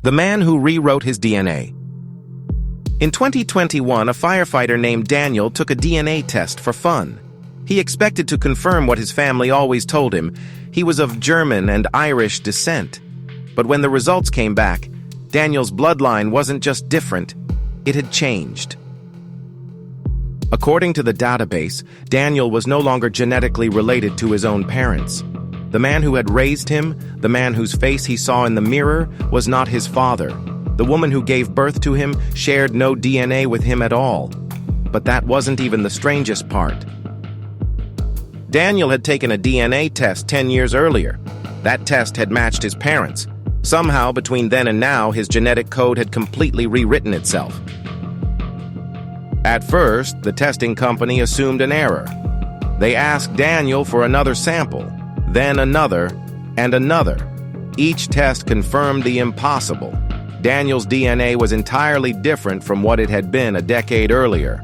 The Man Who Rewrote His DNA. In 2021, a firefighter named Daniel took a DNA test for fun. He expected to confirm what his family always told him: he was of German and Irish descent. But when the results came back, Daniel's bloodline wasn't just different, it had changed. According to the database, Daniel was no longer genetically related to his own parents. The man who had raised him, the man whose face he saw in the mirror, was not his father. The woman who gave birth to him shared no DNA with him at all. But that wasn't even the strangest part. Daniel had taken a DNA test 10 years earlier. That test had matched his parents. Somehow, between then and now, his genetic code had completely rewritten itself. At first, the testing company assumed an error. They asked Daniel for another sample, then another, and another. Each test confirmed the impossible. Daniel's DNA was entirely different from what it had been a decade earlier.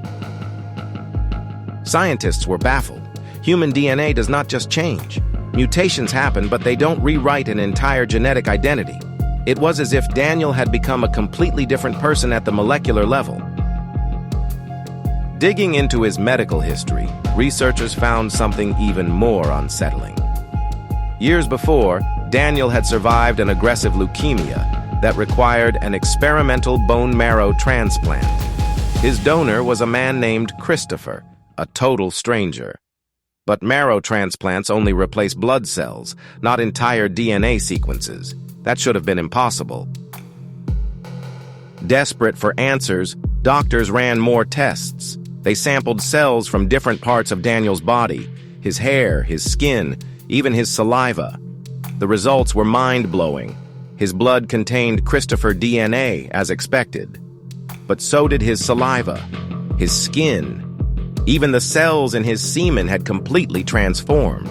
Scientists were baffled. Human DNA does not just change. Mutations happen, but they don't rewrite an entire genetic identity. It was as if Daniel had become a completely different person at the molecular level. Digging into his medical history, researchers found something even more unsettling. Years before, Daniel had survived an aggressive leukemia that required an experimental bone marrow transplant. His donor was a man named Christopher, a total stranger. But marrow transplants only replace blood cells, not entire DNA sequences. That should have been impossible. Desperate for answers, doctors ran more tests. They sampled cells from different parts of Daniel's body, his hair, his skin, even his saliva. The results were mind-blowing. His blood contained Christopher DNA, as expected. But so did his saliva, his skin. Even the cells in his semen had completely transformed.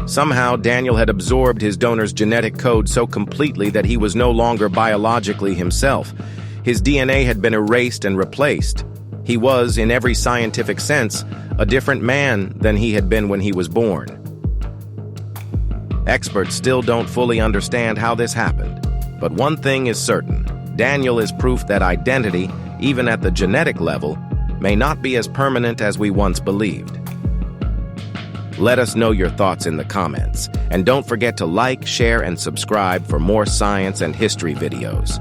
Somehow, Daniel had absorbed his donor's genetic code so completely that he was no longer biologically himself. His DNA had been erased and replaced. He was, in every scientific sense, a different man than he had been when he was born. Experts still don't fully understand how this happened. But one thing is certain: Daniel is proof that identity, even at the genetic level, may not be as permanent as we once believed. Let us know your thoughts in the comments, and don't forget to like, share, and subscribe for more science and history videos.